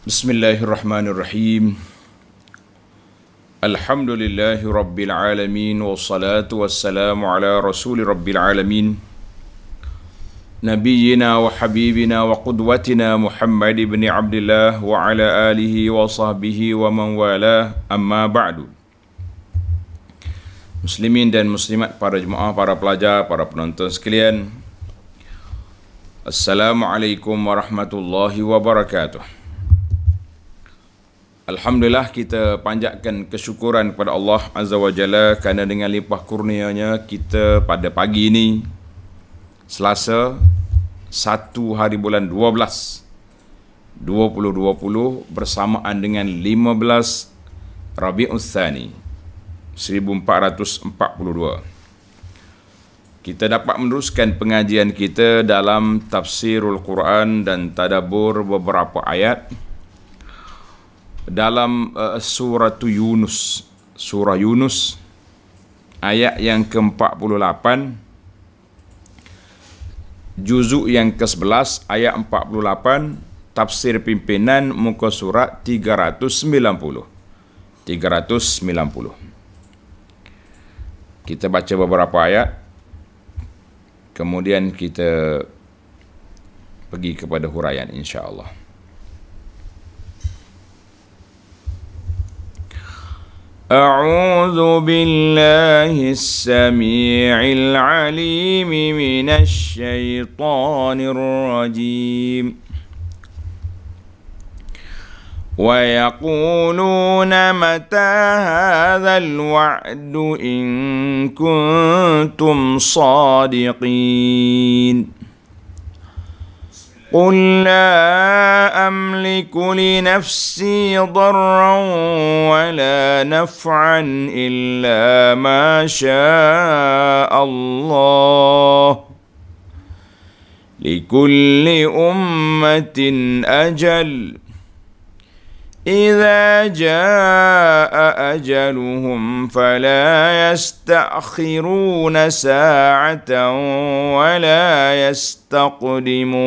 Bismillahirrahmanirrahim. Alhamdulillahi rabbil alamin, wassalatu wassalamu ala rasuli rabbil alamin, nabiyyina wa habibina wa qudwatina Muhammad ibn Abdullah wa ala alihi wa sahbihi wa man wala, amma ba'du. Muslimin dan muslimat, para jemaah, para pelajar, para penonton sekalian, Assalamualaikum warahmatullahi wabarakatuh. Alhamdulillah, kita panjatkan kesyukuran kepada Allah Azza wa Jalla kerana dengan limpah kurnianya kita pada pagi ini, Selasa 1 hari bulan 12 2020 bersamaan dengan 15 Rabiul Tsani 1442, kita dapat meneruskan pengajian kita dalam tafsirul Quran dan tadabbur beberapa ayat dalam surah Yunus ayat yang ke-48, juzuk yang ke-11 ayat 48, tafsir pimpinan muka surat 390. Kita baca beberapa ayat, kemudian kita pergi kepada huraian insya-Allah. أعوذ بالله السميع العليم من الشيطان الرجيم ويقولون متى هذا الوعد إن كنتم صادقين قل لا أملك لنفسي ضرا ولا نفعا إلا ما شاء الله لكل أمة أجل إذا جاء أجلهم فلا يستأخرون ساعة ولا يستقدمون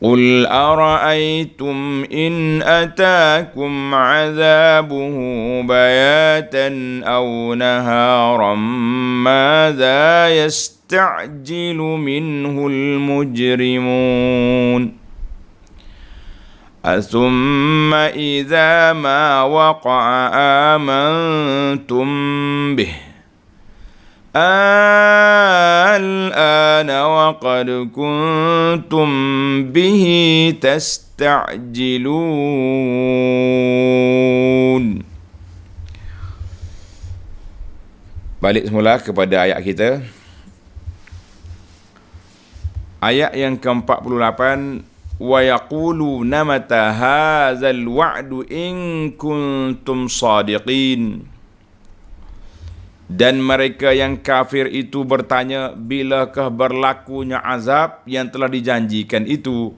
قل أرأيتم إن أتاكم عذابه بياتا أو نهارا ماذا يستعجل منه المجرمون ثم إذا ما وقع آمنتم به الآن وقد كنتم به تستعجلون. Balik semula kepada ayat kita. Ayat yang ke-48, wa yaquluna mata hadzal wa'du in kuntum shadiqin. Dan mereka yang kafir itu bertanya, bilakah berlakunya azab yang telah dijanjikan itu,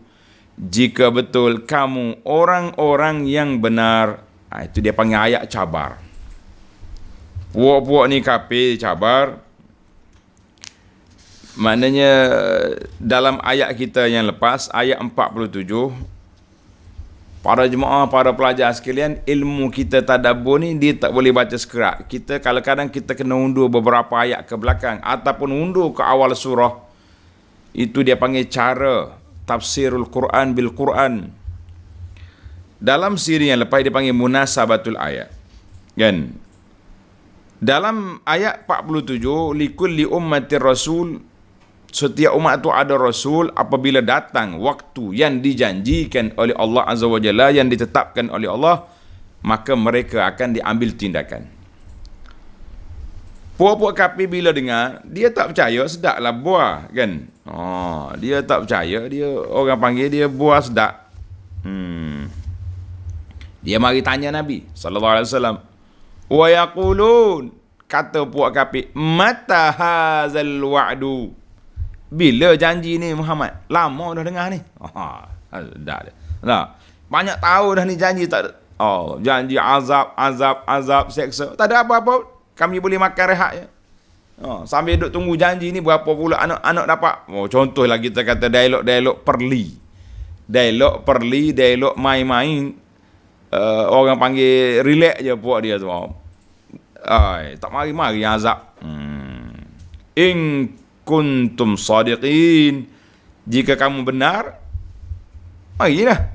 jika betul kamu orang-orang yang benar. Itu dia panggil ayat cabar. Puak-puak ni kafir cabar. Maknanya dalam ayat kita yang lepas, ayat 47, para jemaah, para pelajar sekalian, ilmu kita tadabbur ni dia tak boleh baca sekerat. Kita kadang-kadang kita kena undur beberapa ayat ke belakang ataupun undur ke awal surah. Itu dia panggil cara tafsirul Quran bil Quran. Dalam siri yang lepas dia panggil munasabatul ayat. Kan? Dalam ayat 47, likulli ummatir rasul, setiap umat itu ada Rasul. Apabila datang waktu yang dijanjikan oleh Allah Azza wa Jalla, yang ditetapkan oleh Allah, maka mereka akan diambil tindakan. Puak-puak kafir bila dengar, dia tak percaya, sedaklah buah, kan? Dia tak percaya, dia orang panggil dia buah sedak. Dia mari tanya Nabi sallallahu alaihi wasallam. Wa yaqulun, kata puak kafir, mata hadzal wa'du, bila janji ni Muhammad? Lama dah dengar ni. Dah. Banyak tahu dah ni janji tak ada. Janji azab, seksa. Tak ada apa-apa. Kami boleh makan rehat je. Sambil duk tunggu janji ni berapa pula anak-anak dapat. Contohlah kita kata dialog perli. Dialog main-main. Orang panggil relax je puak dia tu. Tak mari-mari azab. In kuntum sadiqin. Jika kamu benar, marilah.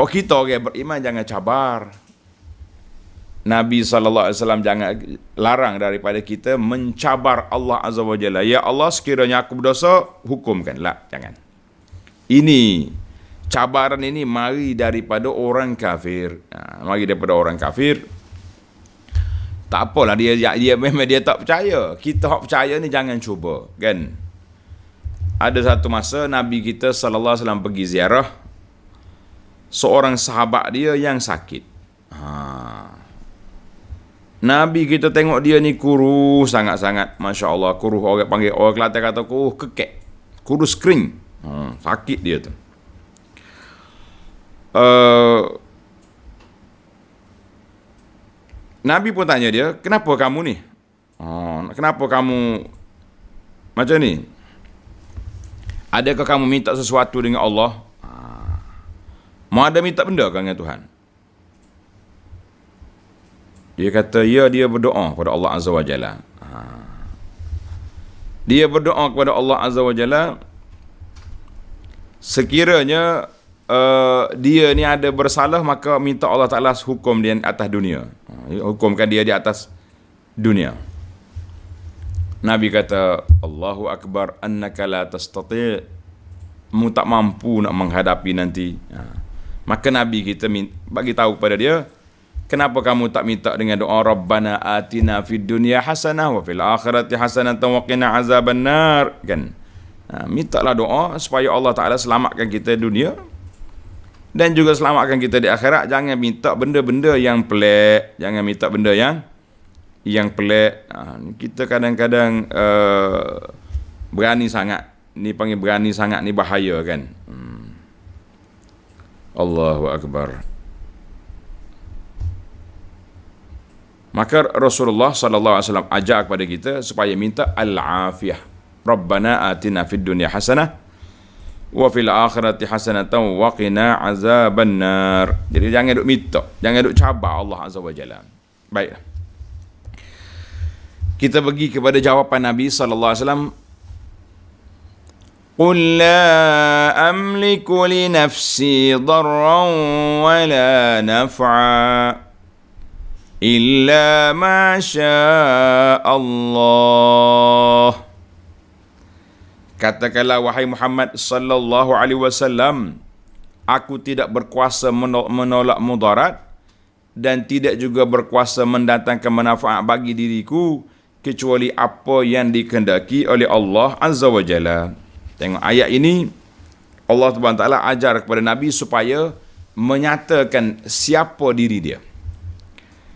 Kita orang beriman jangan cabar. Nabi SAW jangan larang daripada kita mencabar Allah Azza wa Jalla. Ya Allah, sekiranya aku berdosa, hukumkanlah. Jangan. Ini cabaran ini mari daripada orang kafir. Mari daripada orang kafir. Tak apalah dia memang dia tak percaya. Kita hak percaya ni jangan cuba, kan? Ada satu masa Nabi kita sallallahu alaihi wasallam pergi ziarah seorang sahabat dia yang sakit. Nabi kita tengok dia ni kurus sangat-sangat, masya-Allah, kurus, orang panggil, orang Kelantan kata kurus kekek, kurus kering. Sakit dia tu. Nabi pun tanya dia, kenapa kamu ni? Kenapa kamu macam ni? Adakah kamu minta sesuatu dengan Allah? Mau ada minta benda kan dengan Tuhan? Dia kata, ya, dia berdoa kepada Allah Azza wa Jalla. Dia berdoa kepada Allah Azza wa Jalla, sekiranya dia ni ada bersalah, maka minta Allah Ta'ala hukum dia atas dunia. Hukumkan dia di atas dunia. Nabi kata, Allahu Akbar, annaka la tastati', mu tak mampu nak menghadapi nanti. Maka Nabi kita bagi tahu kepada dia, kenapa kamu tak minta dengan doa Rabbana atina fid dunya hasanah wa fil akhirati hasanah wa qina azabannar, kan? Mintalah doa supaya Allah Ta'ala selamatkan kita dunia dan juga selamatkan kita di akhirat. Jangan minta benda-benda yang pelik, jangan minta benda yang pelik. Kita kadang-kadang berani sangat. Ni panggil berani sangat, ni bahaya, kan? Allahu Akbar. Maka Rasulullah sallallahu alaihi wasallam ajak kepada kita supaya minta al-afiyah. Rabbana atina fid dunya hasanah wa fil akhirati hasanatan wa qina azabannar. Jadi jangan duk minta, jangan duk cabar Allah Azza wa Jalla. Baiklah. Kita pergi kepada jawapan Nabi sallallahu alaihi wasallam. Qul la amliku li nafsi darran wa la naf'a illa ma syaa Allah. Katakanlah wahai Muhammad sallallahu alaihi wasallam, aku tidak berkuasa menolak mudarat dan tidak juga berkuasa mendatangkan manfaat bagi diriku kecuali apa yang dikehendaki oleh Allah Azza wa Jalla. Tengok ayat ini, Allah Subhanahu Taala ajar kepada Nabi supaya menyatakan siapa diri dia.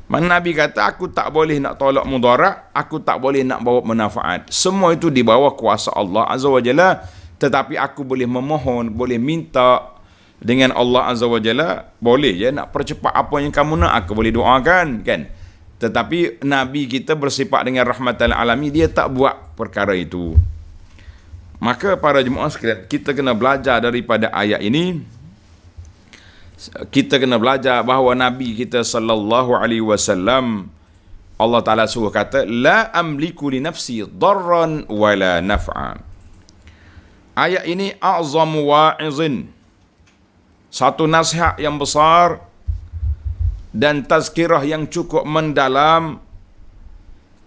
Mana Nabi kata, aku tak boleh nak tolak mudarat, aku tak boleh nak bawa manfaat. Semua itu di bawah kuasa Allah Azza wa Jalla, tetapi aku boleh memohon, boleh minta dengan Allah Azza wa Jalla, boleh je nak percepat apa yang kamu nak, aku boleh doakan, kan? Tetapi Nabi kita bersifat dengan rahmatan alamin, dia tak buat perkara itu. Maka para jemaah sekalian, kita kena belajar daripada ayat ini. Kita kena belajar bahawa Nabi kita sallallahu alaihi wasallam, Allah Ta'ala suruh kata, la amliku li nafsi darran wala naf'a. Ayat ini a'zamu wa'izin, satu nasihat yang besar dan tazkirah yang cukup mendalam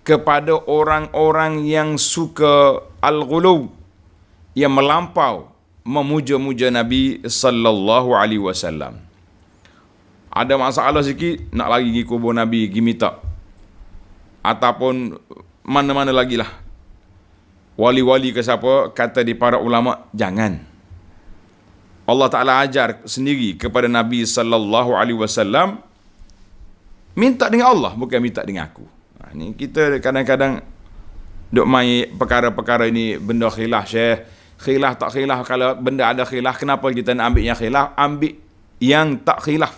kepada orang-orang yang suka al-ghulu, yang melampau memuja-muja Nabi sallallahu alaihi wasallam. Ada masalah sikit nak lagi pergi kubur Nabi, pergi minta, ataupun mana-mana lagi lah, wali-wali ke siapa, kata di para ulama, jangan. Allah Ta'ala ajar sendiri kepada Nabi sallallahu alaihi wasallam, minta dengan Allah, bukan minta dengan aku. Ni kita kadang-kadang duk main perkara-perkara ini, benda khilaf syekh, khilaf tak khilaf. Kalau benda ada khilaf, kenapa kita nak ambil yang khilaf? Ambil yang tak khilaf.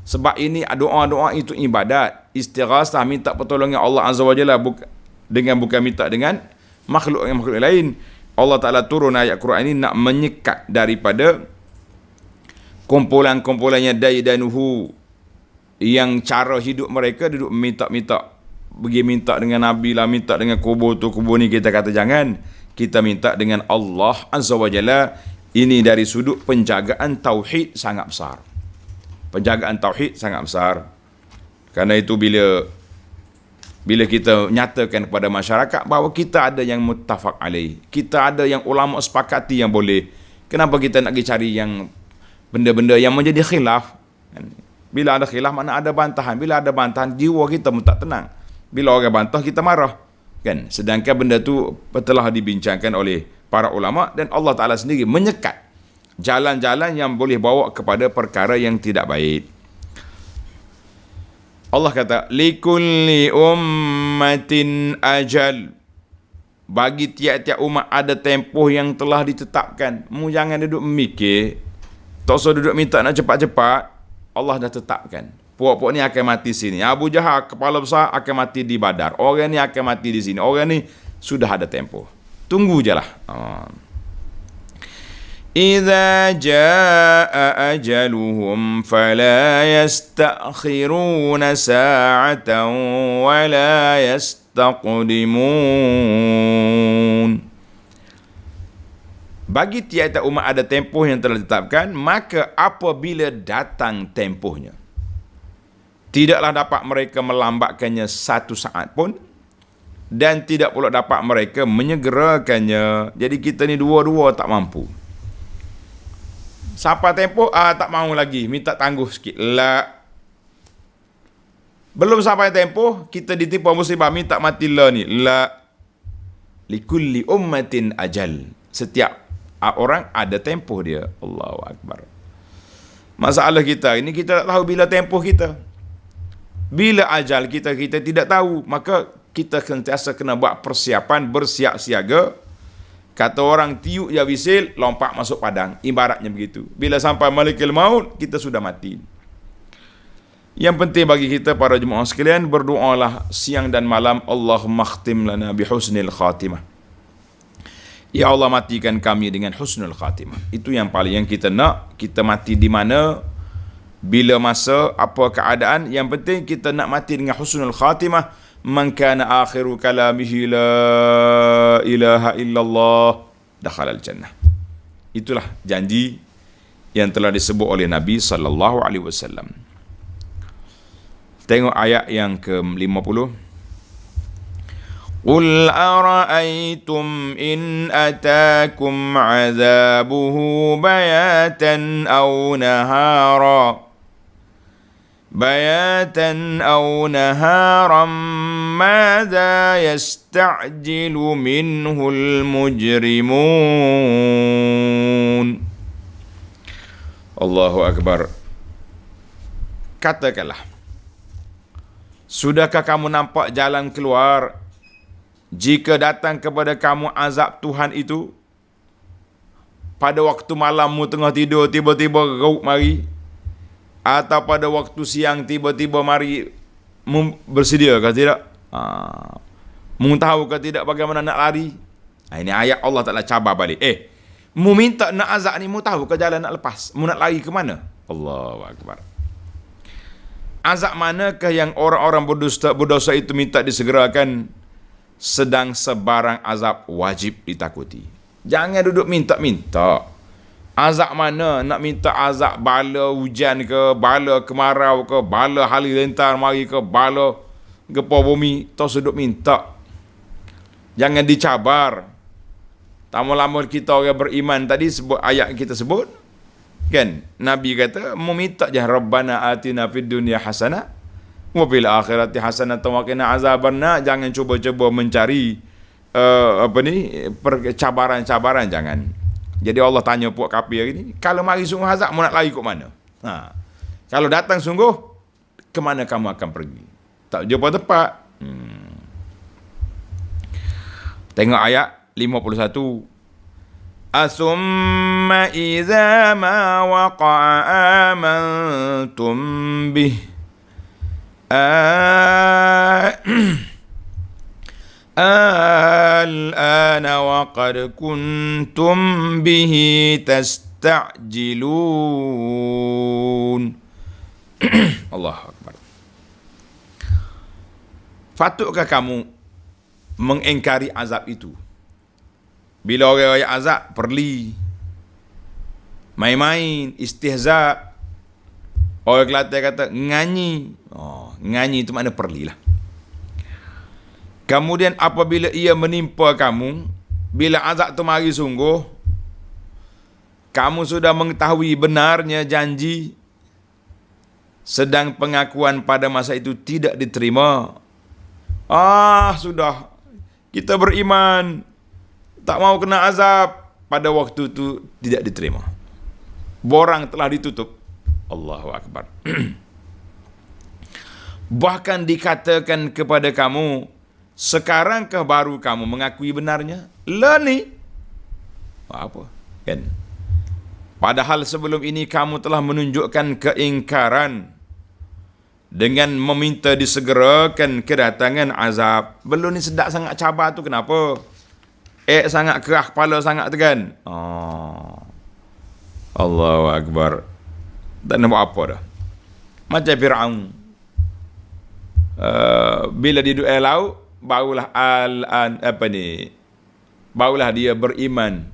Sebab ini doa-doa itu ibadat. Istighasah, minta pertolongan Allah Azza wa Jalla bukan minta dengan makhluk lain. Allah Ta'ala turun ayat Quran ini nak menyekat daripada kumpulan-kumpulannya daidanuhu, yang cara hidup mereka duduk minta-minta, pergi minta dengan Nabi lah, minta dengan kubur tu kubur ni. Kita kata jangan, kita minta dengan Allah Azza wa Jalla. Ini dari sudut penjagaan tauhid sangat besar. Penjagaan tauhid sangat besar. Karena itu bila kita nyatakan kepada masyarakat bahawa kita ada yang muttafaq alaih, kita ada yang ulama sepakati yang boleh, kenapa kita nak pergi cari yang benda-benda yang menjadi khilaf? Bila ada khilaf, mana ada bantahan. Bila ada bantahan, jiwa kita pun tak tenang. Bila orang bantah, kita marah, kan? Sedangkan benda tu telah dibincangkan oleh para ulama, dan Allah Ta'ala sendiri menyekat jalan-jalan yang boleh bawa kepada perkara yang tidak baik. Allah kata, likulli ummatin ajal. Bagi tiap-tiap umat ada tempoh yang telah ditetapkan. Mu jangan duduk mikir, tak usah duduk minta nak cepat-cepat. Allah dah tetapkan. Puak-puak ni akan mati sini. Abu Jahal, kepala besar, akan mati di Badar. Orang ni akan mati di sini. Orang ni sudah ada tempoh. Tunggu je lah. إذا جاء أجلهم فلا يستأخرون ساعة ولا يستقدمون. Bagi tiada umat ada tempoh yang telah ditetapkan, maka apabila datang tempohnya, tidaklah dapat mereka melambatkannya satu saat pun, dan tidak pula dapat mereka menyegerakannya. Jadi kita ni dua-dua tak mampu. Sampai tempoh, tak mahu lagi, minta tangguh sikit. La. Belum sampai tempoh, kita ditimpa musibah, minta mati lah ni. La. Likulli ummatin ajal. Setiap orang ada tempoh dia. Allahu Akbar. Masalah kita ini, kita tak tahu bila tempoh kita. Bila ajal kita tidak tahu. Maka kita sentiasa kena buat persiapan, bersiap siaga. Kata orang, tiup ya wisil, lompat masuk padang. Ibaratnya begitu. Bila sampai malikul maut, kita sudah mati. Yang penting bagi kita, para jemaah sekalian, berdoalah siang dan malam. Allahumma khtim lana bihusnil khatimah. Ya Allah, matikan kami dengan husnul khatimah. Itu yang paling yang kita nak. Kita mati di mana, bila masa, apa keadaan. Yang penting kita nak mati dengan husnul khatimah. Man kana akhiru kalamihi la ilaha illallah dakhala al-jannah. Itulah janji yang telah disebut oleh Nabi sallallahu alaihi wasallam. Tengok ayat yang ke-50. Qul ara'aytum in atakum 'adzabuhu bayatan aw nahara أو نهارا ماذا يستعجل منه المجرمون. Allahu Akbar. Katakanlah, sudahkah kamu nampak jalan keluar jika datang kepada kamu azab Tuhan itu? Pada waktu malammu tengah tidur, tiba-tiba rauk mari. Atau pada waktu siang tiba-tiba mari, bersedia ke tidak? Mu tahu ke tidak bagaimana nak lari? Ini ayat Allah Ta'ala cabar balik. Mu minta nak azab ni, mu tahu ke jalan nak lepas? Mu nak lari ke mana? Allahu Akbar. Azab manakah yang orang-orang berdosa itu minta disegerakan? Sedang sebarang azab wajib ditakuti. Jangan duduk minta-minta. Azab mana? Nak minta azab bala hujan ke, bala kemarau ke, bala halilintar mari ke, bala gempa bumi. Tak sudut minta. Jangan dicabar. Lama-lama kita orang beriman tadi, sebut ayat kita sebut, kan? Nabi kata, meminta je, Rabbana atina fid dunya hasanah wa fil akhirati hasanah wa qina azabannar. Jangan cuba-cuba mencari cabaran-cabaran, jangan. Jadi Allah tanya puak kafir hari ni, kalau mari sungguh azab, mu nak lari ke mana? Kalau datang sungguh, ke mana kamu akan pergi? Tak jumpa tempat. Tengok ayat 51. Asumma idza ma waqa'a amantum bih al-ana wa qad kuntum bihi tasta'jilun. Allahu Akbar. Patutkah kamu mengingkari azab itu? Bila orang azab, perli, main-main, istihza. Orang Kelantan kata, nganyi. Nganyi itu makna perlilah. Kemudian apabila ia menimpa kamu, bila azab itu mari sungguh, kamu sudah mengetahui benarnya janji, sedang pengakuan pada masa itu tidak diterima. Sudah, kita beriman, tak mau kena azab, pada waktu itu tidak diterima. Borang telah ditutup. Allahu Akbar. Bahkan dikatakan kepada kamu, sekarangkah baru kamu mengakui benarnya? Ni. Apa? Kan? Padahal sebelum ini kamu telah menunjukkan keingkaran dengan meminta disegerakan kedatangan azab. Belum ni sedap sangat cabar tu kenapa? Sangat kerah kepala sangat tu kan? Allahu Akbar. Tak nak buat apa dah. Macam Fir'aun. Bila di dunia laut, barulah barulah dia beriman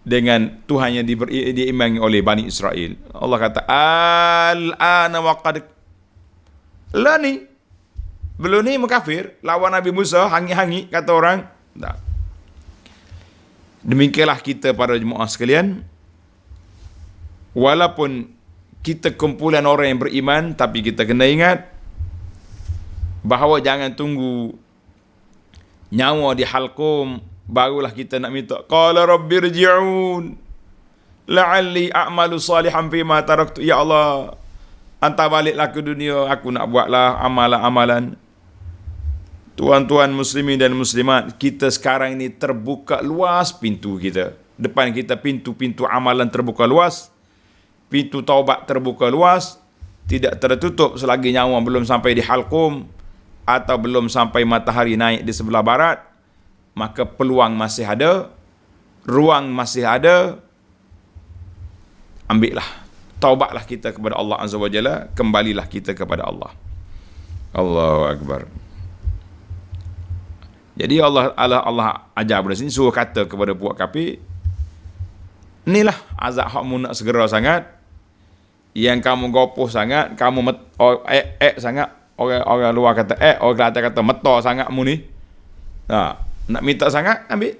dengan Tuhan yang diimani oleh Bani Israel. Allah kata, al-ana wa qad ni. Belum ni mukafir, lawan Nabi Musa, hangi-hangi kata orang. Tak. Demikianlah kita para jemaah sekalian. Walaupun kita kumpulan orang yang beriman, tapi kita kena ingat bahawa jangan tunggu nyawa di halqum barulah kita nak minta qala rabbirji'un la'alli a'malu salihan fima taraktu. Ya Allah, hantar baliklah ke dunia, aku nak buatlah amalan-amalan. Tuan-tuan muslimin dan muslimat, kita sekarang ini terbuka luas pintu kita. Depan kita pintu-pintu amalan terbuka luas. Pintu taubat terbuka luas. Tidak tertutup selagi nyawa belum sampai di halqum atau belum sampai matahari naik di sebelah barat. Maka peluang masih ada, ruang masih ada. Ambillah, taubatlah kita kepada Allah Azza wa Jalla, kembalilah kita kepada Allah. Allahu Akbar. Jadi Allah ajar pada sini, suruh kata kepada puak kafir, inilah azab hakmu nak segera sangat, yang kamu gopoh sangat, kamu sangat, orang luar kata orang Kelantan kata meta sangat mu ni. Nak minta sangat, ambil.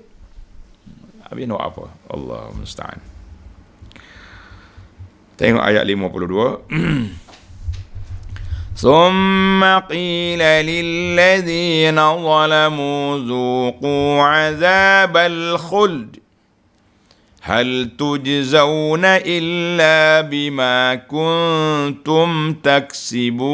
Habis nak apa? Allah musta'an. Tengok ayat 52. Summa qila lilladhina zalamu zuqu azabal khuld hal tujzauna illa bima kuntum taksibun.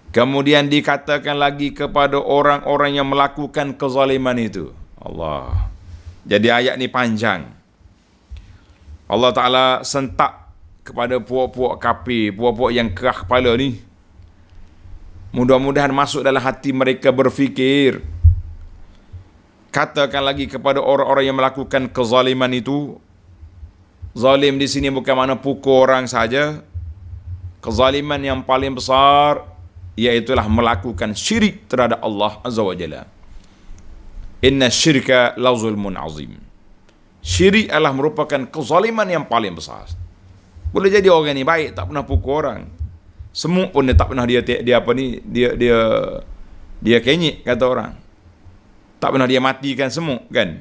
Kemudian dikatakan lagi kepada orang-orang yang melakukan kezaliman itu. Allah. Jadi ayat ni panjang. Allah Ta'ala sentak kepada puak-puak kafir, puak-puak yang kerah kepala ni. Mudah-mudahan masuk dalam hati mereka berfikir. Katakan lagi kepada orang-orang yang melakukan kezaliman itu. Zalim di sini bukan makna pukul orang saja. Kezaliman yang paling besar iaitulah melakukan syirik terhadap Allah Azza wa Jalla. Inna syirka la zulmun azim. Syirik adalah merupakan kezaliman yang paling besar. Boleh jadi orang ni baik, tak pernah pukul orang. Semut pun dia tak pernah dia kenyik kata orang. Tak pernah dia matikan semut kan.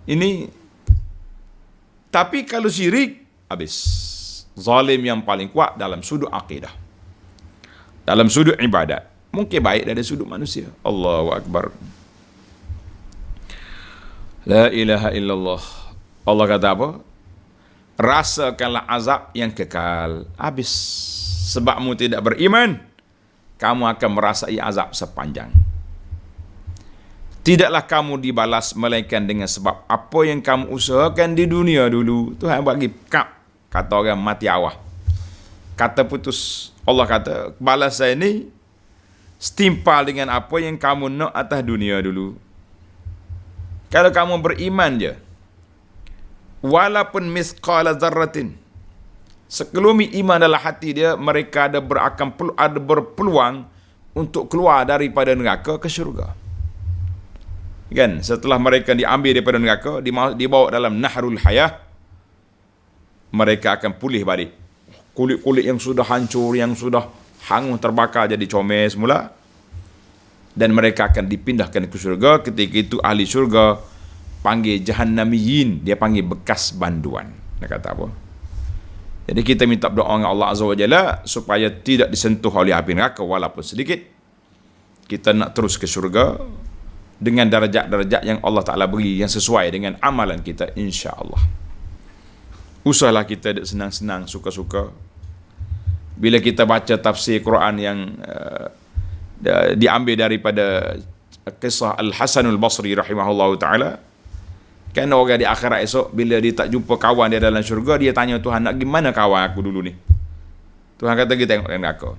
Ini tapi kalau syirik habis. Zalim yang paling kuat dalam sudut akidah. Dalam sudut ibadat. Mungkin baik dari sudut manusia. Allahu Akbar. La ilaha illallah. Allah kata apa? Rasakanlah azab yang kekal. Habis. Sebabmu tidak beriman, kamu akan merasai azab sepanjang. Tidaklah kamu dibalas melainkan dengan sebab apa yang kamu usahakan di dunia dulu. Tuhan bagi kata orang mati awal. Kata putus. Allah kata, balasan ini setimpal dengan apa yang kamu nak atas dunia dulu. Kalau kamu beriman je, walaupun misqala zarratin, sekelumit iman dalam hati dia, mereka ada berpeluang untuk keluar daripada neraka ke syurga. Kan, setelah mereka diambil daripada neraka, dibawa dalam nahrul hayah, mereka akan pulih balik. Kulit-kulit yang sudah hancur, yang sudah hangus terbakar jadi comel semula, dan mereka akan dipindahkan ke syurga. Ketika itu ahli syurga panggil jahannamiyin, dia panggil bekas banduan. Dia kata apa? Jadi kita minta doa dengan Allah Azza wa Jalla supaya tidak disentuh oleh api neraka walaupun sedikit. Kita nak terus ke syurga dengan darajat-darajat yang Allah Ta'ala beri, yang sesuai dengan amalan kita, insya-Allah. Usahlah kita senang-senang, suka-suka. Bila kita baca tafsir Quran yang diambil daripada kisah Al-Hasanul Basri rahimahullahu ta'ala, kan orang di akhirat esok, bila dia tak jumpa kawan dia dalam syurga, dia tanya Tuhan, nak gimana kawan aku dulu ni? Tuhan kata, kita tengok neraka.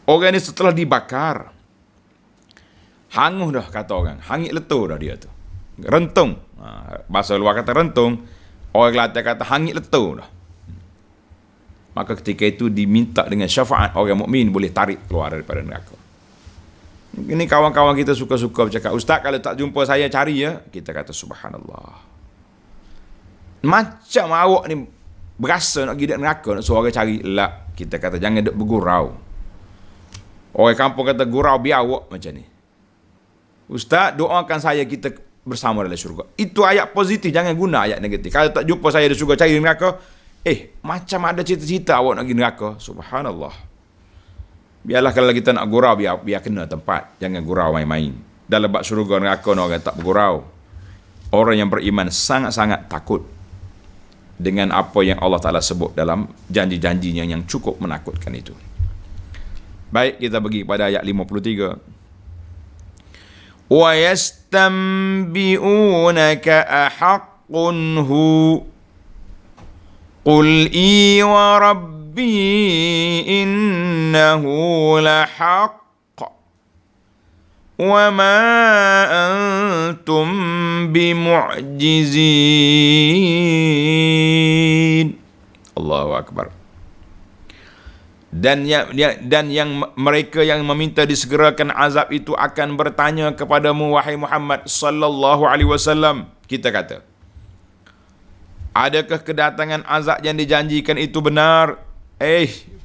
Orang ni setelah dibakar, hangus dah, kata orang, hangit letup dah dia tu, rentung. Bahasa luar kata rentung, orang Kelantan kata hangit letup dah. Maka ketika itu diminta dengan syafaat orang mukmin boleh tarik keluar daripada neraka. Ini kawan-kawan kita suka-suka bercakap, Ustaz kalau tak jumpa saya cari ya. Kita kata subhanallah. Macam awak ni berasa nak pergi neraka, nak suruh orang cari. La, kita kata jangan duk bergurau. Orang kampung kata gurau biar awak macam ni. Ustaz doakan saya kita bersama dalam syurga. Itu ayat positif, jangan guna ayat negatif. Kalau tak jumpa saya di syurga cari neraka, macam ada cita-cita awak nak pergi neraka. Subhanallah. Biarlah kalau kita nak gurau, biar kena tempat. Jangan gurau main-main. Dalam bab syurga neraka orang tak bergurau. Orang yang beriman sangat-sangat takut dengan apa yang Allah Ta'ala sebut dalam janji-janjinya yang cukup menakutkan itu. Baik, kita pergi pada ayat 53. وَيَسْتَنْبِئُونَكَ أَحَقٌّ هُوَ قُلْ إِي وَرَبِّي إِنَّهُ لَحَقٌّ وَمَا أَنْتُمْ بِمُعْجِزِينَ. Allahu Akbar. Dan yang mereka yang meminta disegerakan azab itu akan bertanya kepadamu, wahai Muhammad sallallahu alaihi wasallam. Kita kata, adakah kedatangan azab yang dijanjikan itu benar?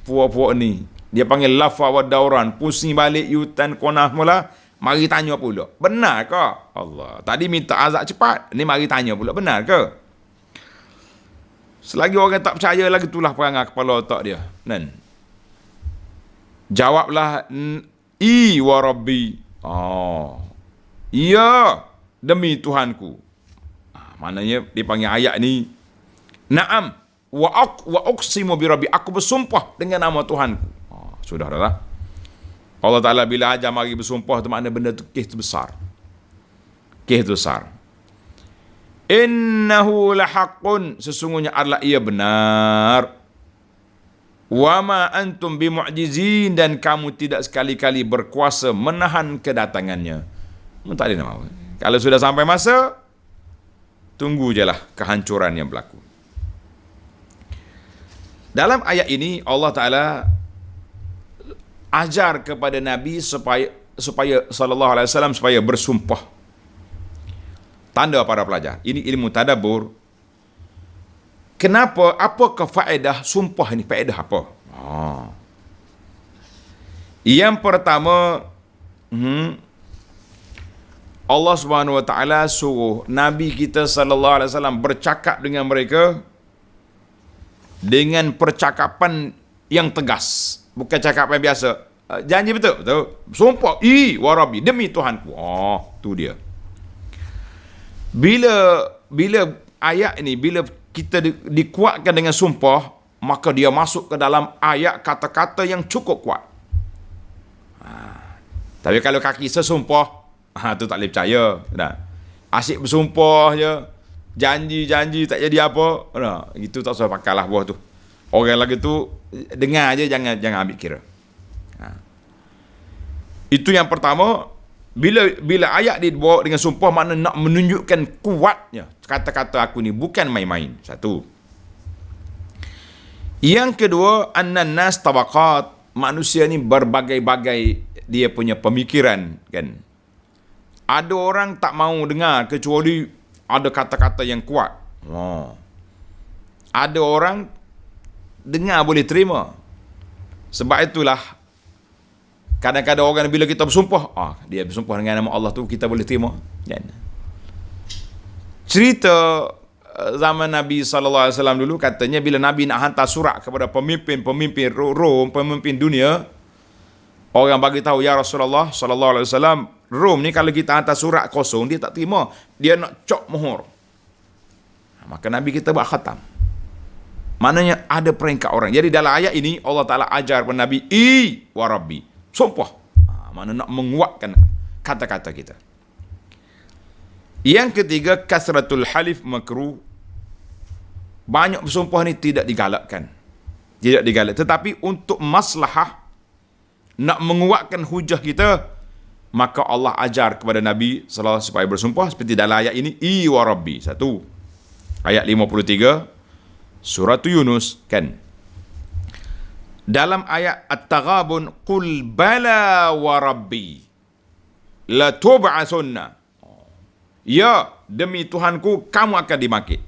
Puak-puak ni, dia panggil lafa wa dauran, pusing balik yutan konah mula, mari tanya pula, benar ke? Allah, tadi minta azab cepat, ni mari tanya pula, benar ke? Selagi orang tak percaya lagi, itulah perangai kepala otak dia. Jawablah, i wa rabbi. Ya, demi Tuhanku. Maknanya dipanggil ayat ni, na'am wa uqsimu bi rabbi, aku bersumpah dengan nama Tuhanku. Sudah dah. Allah Ta'ala bila ajar mari bersumpah tu makna benda tu kes tu besar. Kes tu besar. Innahu lahaqqun, sesungguhnya adalah ia benar. Wa ma antum bimu'jizin, dan kamu tidak sekali-kali berkuasa menahan kedatangannya. Tak ada nama. Kalau sudah sampai masa, tunggu je lah kehancuran yang berlaku. Dalam ayat ini Allah Ta'ala ajar kepada Nabi supaya sallallahu alaihi wasallam supaya bersumpah. Tanda para pelajar, ini ilmu tadabbur. Kenapa? Apakah faedah sumpah ini? Faedah apa? Yang pertama, Allah Subhanahu wa taala suruh Nabi kita sallallahu alaihi wasallam bercakap dengan mereka dengan percakapan yang tegas, bukan cakapan biasa. Janji betul. Sumpah, wa rabbi, demi Tuhanku. Tu dia. Bila ayat ini, bila kita dikuatkan dengan sumpah, maka dia masuk ke dalam ayat kata-kata yang cukup kuat. Tapi kalau kaki sesumpah, tu tak boleh percaya. Nah. Asyik bersumpah je, janji tak jadi apa. Nah, itu tak usah pakai lah buah tu. Orang lagi tu dengar je, jangan ambil kira. Itu yang pertama. Bila ayat dibawa dengan sumpah, makna nak menunjukkan kuatnya kata-kata aku ni bukan main-main. Satu. Yang kedua, annan nas tabaqat. Manusia ni berbagai-bagai dia punya pemikiran, kan. Ada orang tak mau dengar kecuali ada kata-kata yang kuat. Ada orang dengar boleh terima. Sebab itulah kadang-kadang orang bila kita bersumpah, dia bersumpah dengan nama Allah tu, kita boleh terima. Cerita zaman Nabi SAW dulu, katanya bila Nabi nak hantar surat kepada pemimpin Rom, pemimpin dunia, orang bagi tahu, ya Rasulullah SAW, Rom ni kalau kita hantar surat kosong, dia tak terima. Dia nak cok mohor. Maka Nabi kita buat khatam. Maknanya ada peringkat orang. Jadi dalam ayat ini Allah Ta'ala ajar kepada Nabi, wa Rabbi, sumpah. Maknanya nak menguatkan kata-kata kita. Yang ketiga, kasratul halif makruh. Banyak bersumpah ni tidak digalakkan. Tidak digalak. Tetapi untuk maslahah, nak menguatkan hujah kita, maka Allah ajar kepada Nabi SAW supaya bersumpah seperti dalam ayat ini, wa Rabbi. Satu. Ayat 53 surah Yunus, kan. Dalam ayat At-Taghabun, qul bala wa Rabbi la tub'asunna. Ya, demi Tuhanku kamu akan dimaki.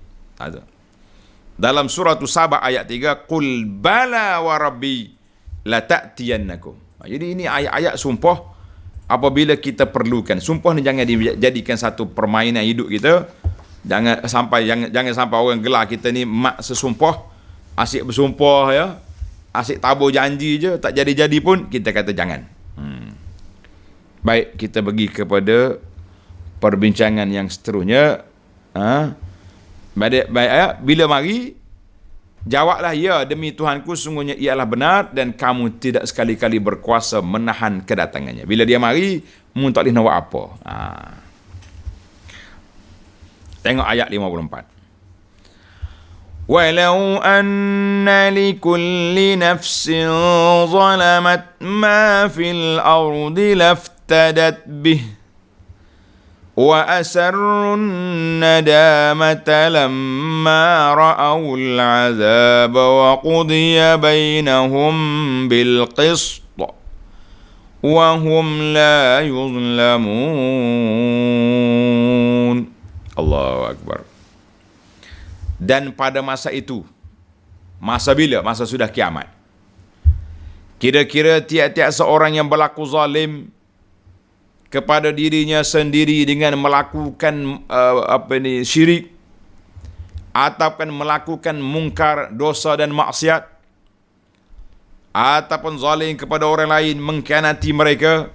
Dalam surah Sabah ayat 3, qul bala wa Rabbi la ta'tiyannakum. Jadi ini ayat-ayat sumpah apabila kita perlukan. Sumpah ni jangan dijadikan satu permainan hidup kita. Jangan sampai orang gelar kita ni mak sesumpah, asyik bersumpah ya, asyik tabur janji je, tak jadi-jadi pun, kita kata jangan. Baik, kita pergi kepada perbincangan yang seterusnya. Baik, bila mari, jawablah, ya demi Tuhanku sungguhnya ialah benar dan kamu tidak sekali-kali berkuasa menahan kedatangannya. Bila dia mari, mu tak boleh nak buat apa. Tengok ayat 54. Walau anna likulli nafsin zalamat ma fil ardi laftadat bih wa asarrun nadamata lamma ra'awul azab wa qudiya bainahum bil qist wa hum la yuzlamun. Allahu Akbar. Dan pada masa itu, masa bila? Masa sudah kiamat. Kira-kira tiap-tiap seorang yang berlaku zalim kepada dirinya sendiri dengan melakukan syirik, ataupun melakukan mungkar, dosa dan maksiat, ataupun zalim kepada orang lain, mengkhianati mereka,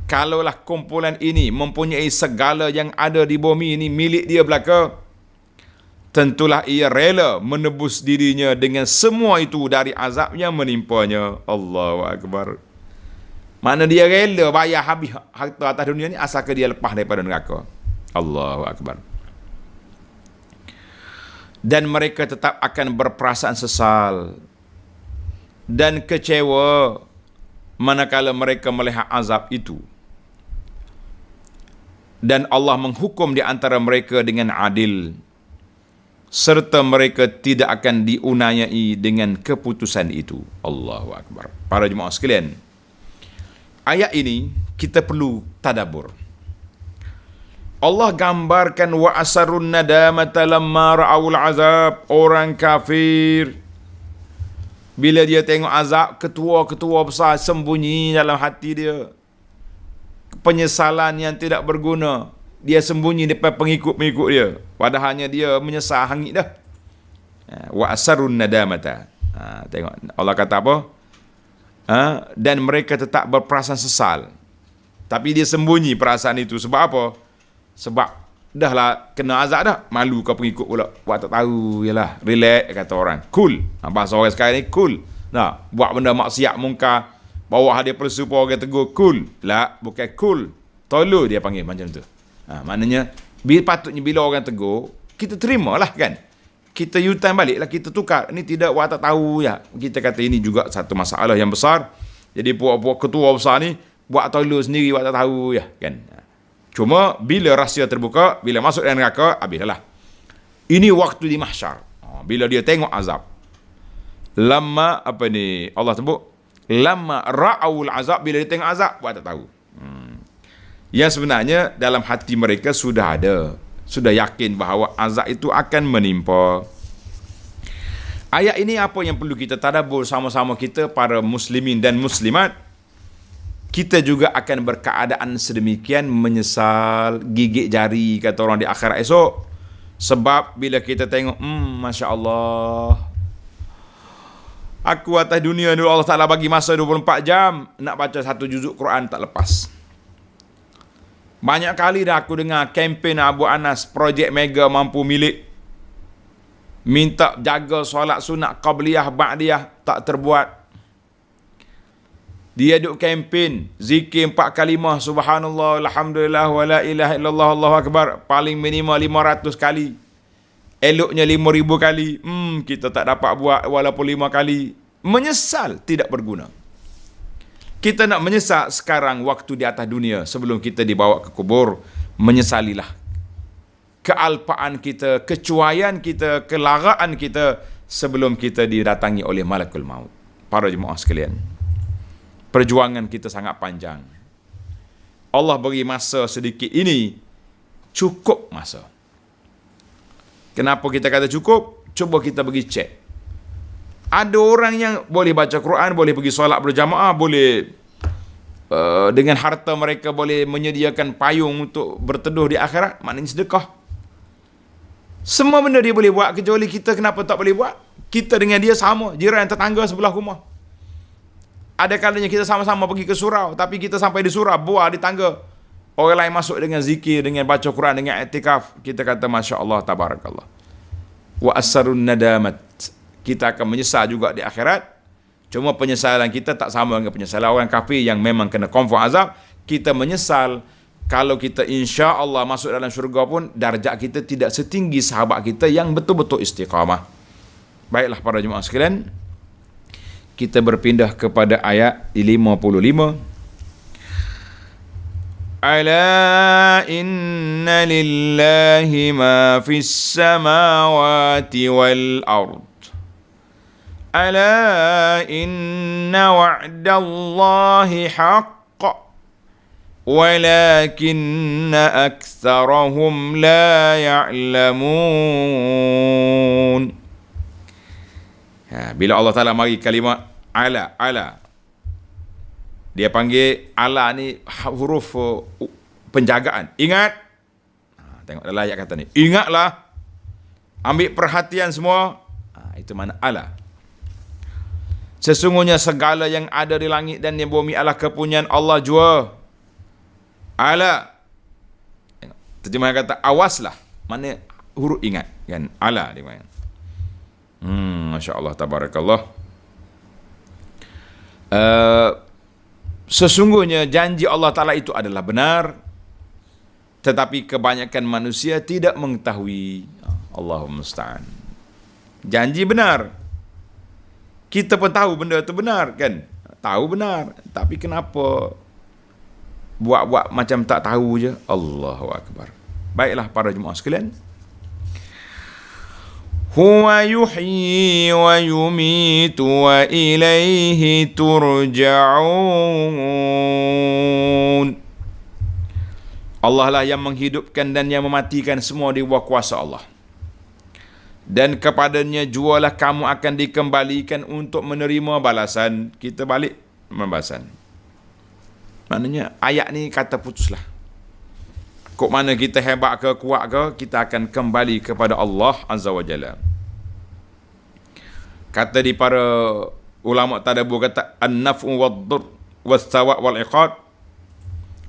kalaulah kumpulan ini mempunyai segala yang ada di bumi ini milik dia belaka, tentulah ia rela menebus dirinya dengan semua itu dari azab yang menimpanya. Allahu Akbar. Mana dia rela bayar habis harta atas dunia ni asalkan dia lepas daripada neraka. Allahu Akbar. Dan mereka tetap akan berperasaan sesal dan kecewa manakala mereka melihat azab itu. Dan Allah menghukum di antara mereka dengan adil, serta mereka tidak akan diunayai dengan keputusan itu. Allahu Akbar. Para jemaah sekalian, ayat ini kita perlu tadabbur. Allah gambarkan wa asarun nadamata lamma ra'awul azab. Orang kafir bila dia tengok azab, ketua-ketua besar sembunyi dalam hati dia penyesalan yang tidak berguna. Dia sembunyi depan pengikut-pengikut dia, padahalnya dia menyesal hangit dah. Wa asarun nadamata. Tengok Allah kata apa? Dan mereka tetap berperasaan sesal, tapi dia sembunyi perasaan itu. Sebab apa? Sebab dah lah kena azab dah, malu kau pengikut pula, buat tak tahu, yalah, relax kata orang, cool. Bahasa orang sekarang ni cool. Nah, buat benda maksiat mungkar, Bawah dia perlu supaya orang tegur cool. La, bukan cool. Tolu dia panggil macam tu. Maknanya patutnya bila orang tegur, kita terimalah kan. Kita U-turn balik lah, kita tukar. Ini tidak awak tak tahu ya. Kita kata ini juga satu masalah yang besar. Jadi puak-puak ketua besar ni buat tolu sendiri awak tak tahu ya kan. Cuma bila rahsia terbuka, bila masuk dalam neraka, habislah. Ini waktu di mahsyar. Bila dia tengok azab. Lama Allah sebut, lama ra'aul azab, bila dia tengok azab, buat tak tahu. Yang sebenarnya dalam hati mereka sudah ada, sudah yakin bahawa azab itu akan menimpa. Ayat ini apa yang perlu kita tadabbur sama-sama kita para muslimin dan muslimat. Kita juga akan berkeadaan sedemikian menyesal, gigit jari kata orang di akhirat esok. Sebab bila kita tengok, Masya Allah, aku atas dunia dulu Allah Ta'ala bagi masa 24 jam nak baca satu juzuk Quran tak lepas. Banyak kali dah aku dengar kempen Abu Anas, projek mega mampu milik, minta jaga solat sunat qabliyah ba'diyah, tak terbuat. Dia duk kempen zikir 4 kalimah subhanallah alhamdulillah wala ilaha illallah Allahu akbar paling minimum 500 kali. Eloknya 5,000 kali. Kita tak dapat buat walaupun 5 kali. Menyesal tidak berguna. Kita nak menyesal sekarang waktu di atas dunia sebelum kita dibawa ke kubur. Menyesalilah kealpaan kita, kecuaian kita, kelaraan kita sebelum kita didatangi oleh malakul maut. Para jemaah sekalian, perjuangan kita sangat panjang. Allah beri masa sedikit ini, cukup masa. Kenapa kita kata cukup? Cuba kita pergi cek. Ada orang yang boleh baca Quran, boleh pergi solat berjamaah, boleh dengan harta mereka boleh menyediakan payung untuk berteduh di akhirat, maknanya sedekah. Semua benda dia boleh buat, kecuali kita kenapa tak boleh buat? Kita dengan dia sama, jiran tetangga sebelah rumah. Ada kalanya kita sama-sama pergi ke surau, tapi kita sampai di surau, buah di tangga. Orang lain masuk dengan zikir, dengan baca Quran, dengan i'tikaf. Kita kata Masya Allah, Tabarakallah. Wa asarun nadamat. Kita akan menyesal juga di akhirat. Cuma penyesalan kita tak sama dengan penyesalan orang kafir yang memang kena confirm azab. Kita menyesal kalau kita insya Allah masuk dalam syurga pun darjat kita tidak setinggi sahabat kita yang betul-betul istiqamah. Baiklah para jemaah sekalian, kita berpindah kepada ayat 55. Ala inna lillahi ma fis samawati wal ard. Ala inna wa'dallahi haqq walakinna aktsarahum la ya'lamun. Bila Allah Ta'ala mari kalimat ala, dia panggil ala ni huruf penjagaan. Ingat. Tengok dalam ayat kata ni. Ingatlah. Ambil perhatian semua. Itu mana ala. Sesungguhnya segala yang ada di langit dan di bumi adalah kepunyaan Allah jua. Ala. Tengok. Terjemahan kata awaslah. Mana huruf ingat. Kan? Ala dia panggil. Masya Allah, tabarakallah. Sesungguhnya janji Allah Ta'ala itu adalah benar, tetapi kebanyakan manusia tidak mengetahui. Allahumma musta'an. Janji benar. Kita pun tahu benda itu benar kan? Tahu benar. Tapi kenapa buat-buat macam tak tahu je? Allahu Akbar. Baiklah para jemaah sekalian. Huwa yuhyi wa yumitu wa ilaihi turja'un. Allah lah yang menghidupkan dan yang mematikan, semua di bawah kuasa Allah. Dan kepadanya jualah kamu akan dikembalikan untuk menerima balasan. Kita balik membalasan. Maknanya ayat ni kata putuslah. Kok mana kita hebat ke, kuat ke, kita akan kembali kepada Allah Azza wa Jalla. Kata di para ulama tadabbur kata an-naf'u wad-dur was-sawa' wal-iqad,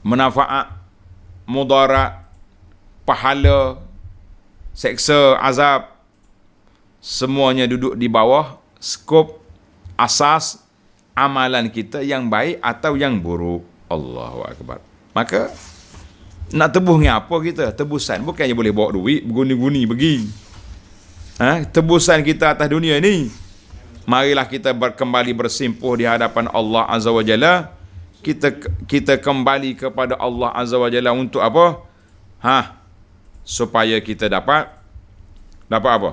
manfaat, mudarat, pahala, seksa, azab, semuanya duduk di bawah skop asas amalan kita yang baik atau yang buruk. Allahu Akbar. Maka nak tebus ni apa kita? Tebusan bukannya boleh bawa duit berguni-guni pergi. Tebusan kita atas dunia ni, marilah kita kembali bersimpuh di hadapan Allah Azza wa Jalla. Kita kembali kepada Allah Azza wa Jalla untuk apa? Supaya kita dapat apa?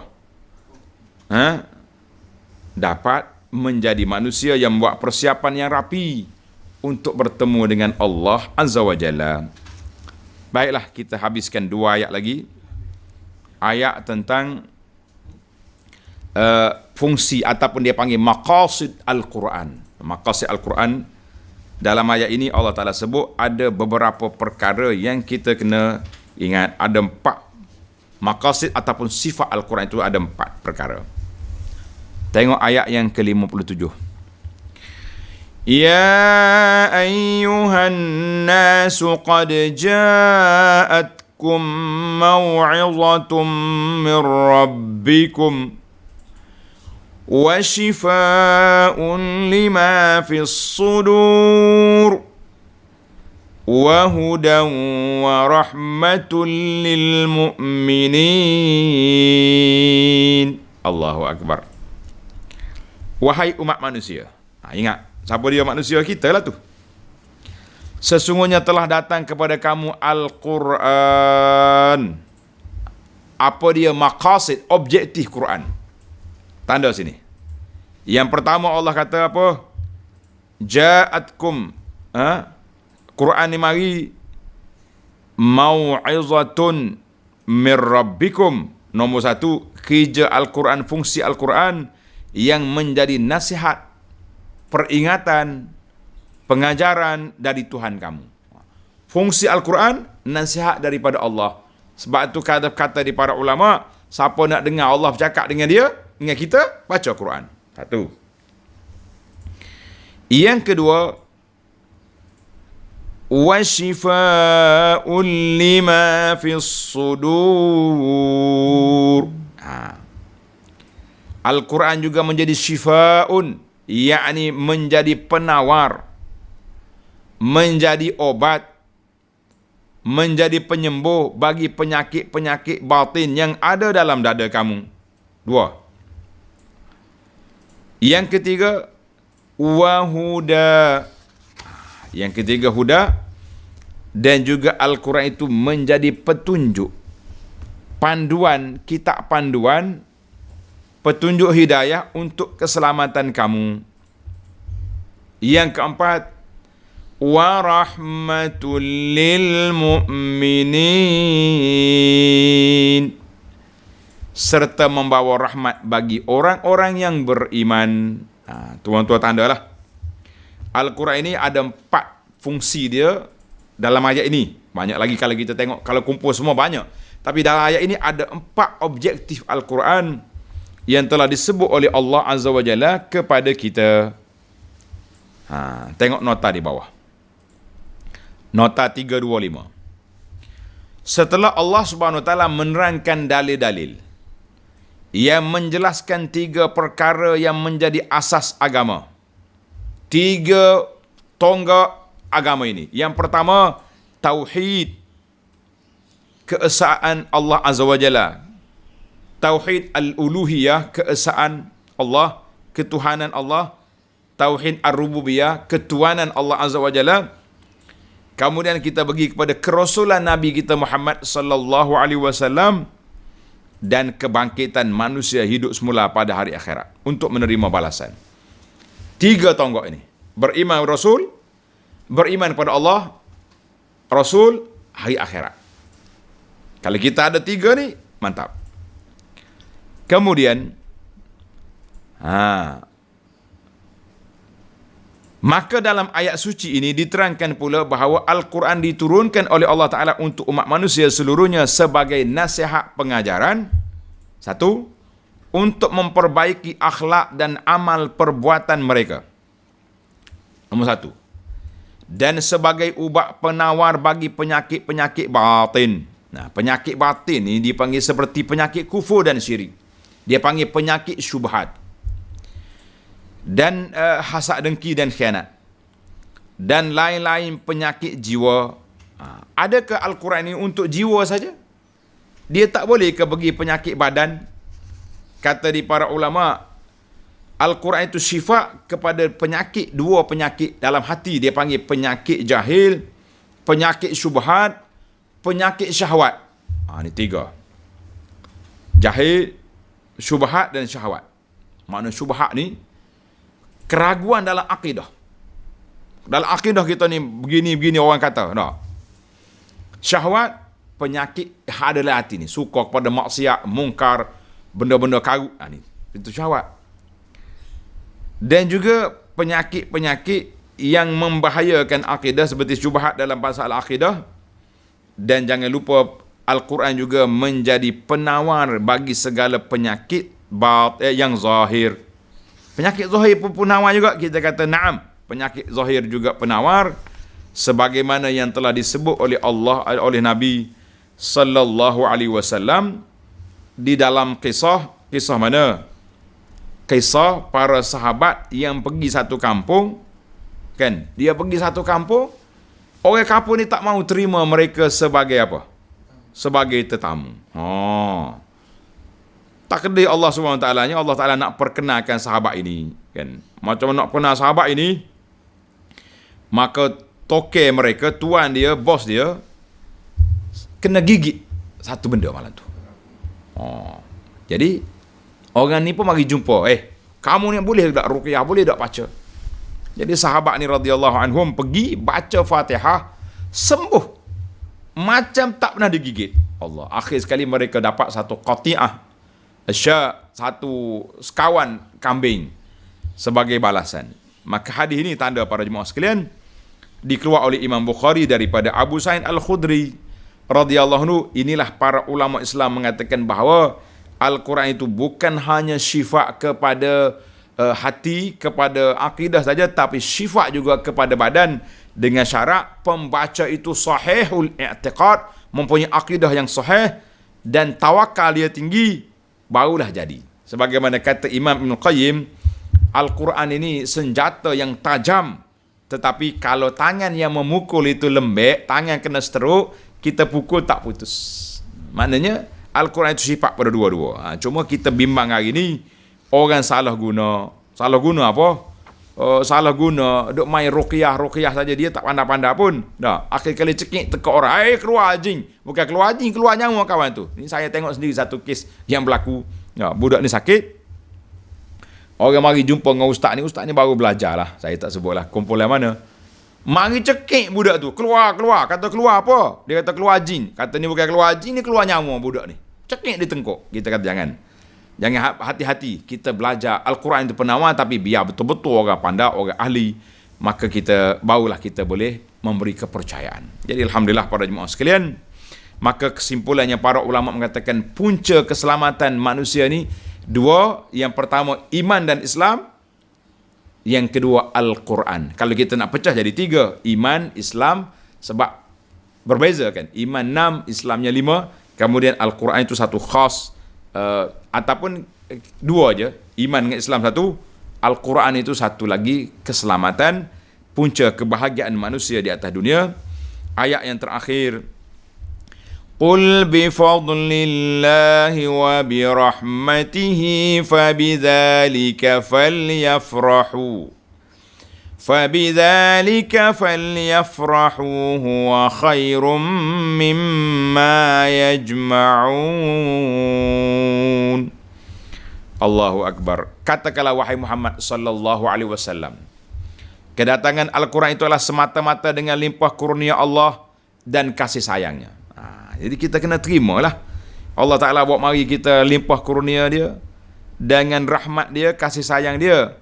Dapat menjadi manusia yang buat persiapan yang rapi untuk bertemu dengan Allah Azza wa Jalla. Baiklah, kita habiskan 2 ayat lagi. Ayat tentang fungsi ataupun dia panggil maqasid Al-Quran. Maqasid Al-Quran, dalam ayat ini Allah Ta'ala sebut ada beberapa perkara yang kita kena ingat. Ada 4 maqasid ataupun sifat Al-Quran, itu ada 4 perkara. Tengok ayat yang ke-57. Ya ayyuhan nasu qad ja'atkum maw'izatun min rabbikum wa shifaa'un lima fis sudur wa hudan wa rahmatun lil mu'minin. Allahu Akbar. Wahai umat manusia. Ingat, siapa dia manusia? Kita lah tu. Sesungguhnya telah datang kepada kamu Al-Quran. Apa dia maqasid, objektif Quran? Tanda sini. Yang pertama Allah kata apa? Ja'atkum. Quran ni mari mau'izatun mir rabbikum. Nombor 1, kerja Al-Quran, fungsi Al-Quran yang menjadi nasihat, peringatan, pengajaran dari Tuhan kamu. Fungsi Al-Quran, nasihat daripada Allah. Sebab itu kata di para ulama, siapa nak dengar Allah bercakap dengan dia, dengan kita, baca Quran. 1. Yang kedua, وَشِفَاءٌ لِمَا فِي الصُّدُورِ. Al-Quran juga menjadi syifa'un, yakni menjadi penawar, menjadi obat, menjadi penyembuh bagi penyakit-penyakit batin yang ada dalam dada kamu. 2. Yang ketiga, wahuda. Yang ketiga, huda. Dan juga Al-Quran itu menjadi petunjuk, panduan, kitab panduan, petunjuk hidayah untuk keselamatan kamu. Yang keempat, wa rahmatul lil mu'minin, serta membawa rahmat bagi orang-orang yang beriman. Tuan-tuan tandalah. Al-Quran ini ada 4 fungsi dia dalam ayat ini. Banyak lagi kalau kita tengok, kalau kumpul semua banyak. Tapi dalam ayat ini ada 4 objektif Al-Quran yang telah disebut oleh Allah Azza wa Jalla kepada kita. Tengok nota di bawah. Nota 325. Setelah Allah Subhanahu wa taala menerangkan dalil-dalil yang menjelaskan 3 perkara yang menjadi asas agama. 3 tonggak agama ini. Yang pertama, tauhid, keesaan Allah Azza wa Jalla. Tauhid al-uluhiyah, keesaan Allah, ketuhanan Allah. Tauhid ar-rububiyah, ketuhanan Allah Azza wa Jalla. Kemudian kita pergi kepada kerasulan Nabi kita Muhammad sallallahu alaihi wasallam dan kebangkitan manusia hidup semula pada hari akhirat untuk menerima balasan. 3 tonggak ini. Beriman Rasul, beriman kepada Allah, Rasul, hari akhirat. Kalau kita ada 3 ni, mantap. Kemudian, maka dalam ayat suci ini diterangkan pula bahawa Al-Quran diturunkan oleh Allah Ta'ala untuk umat manusia seluruhnya sebagai nasihat pengajaran. 1. Untuk memperbaiki akhlak dan amal perbuatan mereka. Nombor 1. Dan sebagai ubat penawar bagi penyakit-penyakit batin. Penyakit batin ini dipanggil seperti penyakit kufur dan syirik. Dia panggil penyakit syubhat. dan hasad dengki dan khianat dan lain-lain penyakit jiwa. Adakah Al-Quran ini untuk jiwa saja? Dia tak boleh ke bagi penyakit badan? Kata di para ulama, Al-Quran itu syifa kepada penyakit, dua penyakit dalam hati. Dia panggil penyakit jahil, penyakit syubhat, penyakit syahwat. Ini tiga. Jahil, syubhat dan syahwat. Makna syubhat ni keraguan dalam akidah. Dalam akidah kita ni begini-begini orang kata. Tak. Syahwat, penyakit adalah hati ni. Suka kepada maksiat, mungkar, benda-benda karut. Ni itu syahwat. Dan juga penyakit-penyakit yang membahayakan akidah seperti syubhat dalam masalah akidah. Dan jangan lupa Al-Quran juga menjadi penawar bagi segala penyakit yang zahir. Penyakit zahir pun penawar juga. Kita kata na'am, penyakit zahir juga penawar, sebagaimana yang telah disebut oleh Allah, oleh Nabi sallallahu alaihi wasallam di dalam kisah mana? Kisah para sahabat yang pergi satu kampung, kan? Dia pergi satu kampung, orang kampung ni tak mau terima mereka sebagai apa? Sebagai tetamu. Takdir Allah SWT nya, Allah Ta'ala nak perkenalkan sahabat ini, kan? Macam nak kenal sahabat ini, maka toke mereka, tuan dia, bos dia, kena gigit satu benda malam tu. Jadi orang ni pun mari jumpa, kamu ni boleh tak ruqyah, boleh tak baca? Jadi sahabat ni radhiyallahu anhum pergi baca Fatihah, sembuh macam tak pernah digigit. Allah, akhir sekali mereka dapat satu qati'ah, satu sekawan kambing sebagai balasan. Maka hadis ini tanda para jemaah sekalian dikeluar oleh Imam Bukhari daripada Abu Sa'id Al-Khudri radhiyallahu anhu. Inilah para ulama Islam mengatakan bahawa Al-Quran itu bukan hanya syifa kepada hati, kepada akidah saja, tapi syifa juga kepada badan, dengan syarat pembaca itu sahihul i'tiqad, mempunyai akidah yang sahih dan tawakal dia tinggi, barulah jadi. Sebagaimana kata Imam Ibn Qayyim, Al-Quran ini senjata yang tajam, tetapi kalau tangan yang memukul itu lembek, tangan kena stroke, kita pukul tak putus. Maknanya Al-Quran itu sifat pada dua-dua. Cuma kita bimbang hari ni, orang salah guna. Salah guna apa? Salah guna, duk main ruqyah saja, dia tak pandai-pandai pun. Dah, akhir kali cekik teka orang, keluar anjing. Bukan keluar anjing, keluar nyawa kawan tu. Ini saya tengok sendiri satu kes yang berlaku. Budak ni sakit. Orang mari jumpa dengan ustaz ni baru belajar lah. Saya tak sebut lah kumpulan mana. Mari cekik budak tu, keluar. Kata keluar apa? Dia kata keluar jin. Kata ni bukan keluar jin, ni keluar nyawa budak ni. Cekik di tengkuk. Kita kata jangan hati-hati. Kita belajar Al-Quran itu penawar, tapi biar betul-betul orang pandai, orang ahli, maka barulah kita boleh memberi kepercayaan. Jadi alhamdulillah para jemaah sekalian, maka kesimpulannya para ulama mengatakan punca keselamatan manusia ni dua. Yang pertama iman dan Islam, yang kedua Al-Quran. Kalau kita nak pecah jadi tiga, iman, Islam, sebab berbeza kan, iman 6, Islamnya 5, kemudian Al-Quran itu satu khas, ataupun dua aja, iman dengan Islam satu, Al-Quran itu satu lagi, keselamatan, punca kebahagiaan manusia di atas dunia. Ayat yang terakhir, Qul bifadlillahi wa birahmatihi fabidzalika falyafrahu huwa khairum mimma yajma'un. Allahu Akbar. Katakanlah wahai Muhammad sallallahu alaihi wasallam, kedatangan Al-Quran itu adalah semata-mata dengan limpah kurnia Allah dan kasih sayangnya. Jadi kita kena terimalah. Allah Ta'ala buat mari kita limpah kurnia dia, dengan rahmat dia, kasih sayang dia.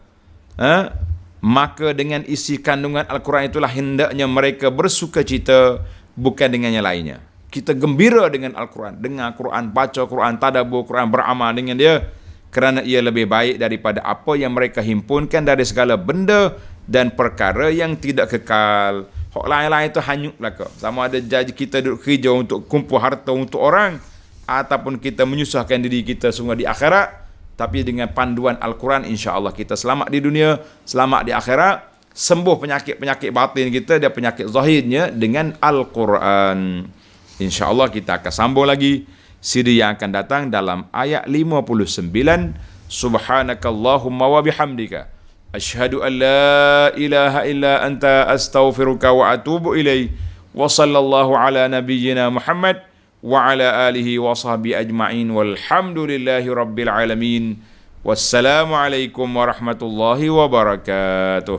Maka dengan isi kandungan Al-Quran itulah hendaknya mereka bersuka cita, bukan dengan yang lainnya. Kita gembira dengan Al-Quran, dengar Quran, baca Quran, tadabbur Quran, beramal dengan dia, kerana ia lebih baik daripada apa yang mereka himpunkan dari segala benda dan perkara yang tidak kekal. Hak lain-lain itu hanyut belaka. Sama ada jadi kita duduk kerja untuk kumpul harta untuk orang, ataupun kita menyusahkan diri kita semua di akhirat, tapi dengan panduan Al-Quran, insya-Allah kita selamat di dunia, selamat di akhirat, sembuh penyakit-penyakit batin kita dan penyakit zahirnya dengan Al-Quran. InsyaAllah kita akan sambung lagi siri yang akan datang dalam ayat 59. Subhanakallahumma wa bihamdika asyhadu an la ilaha illa anta astaghfiruka wa atubu ilaih. Wa sallallahu ala nabiyyina Muhammad wa ala alihi wa sahbihi ajma'in walhamdulillahi rabbil alamin. Wassalamu alaikum warahmatullahi wabarakatuh.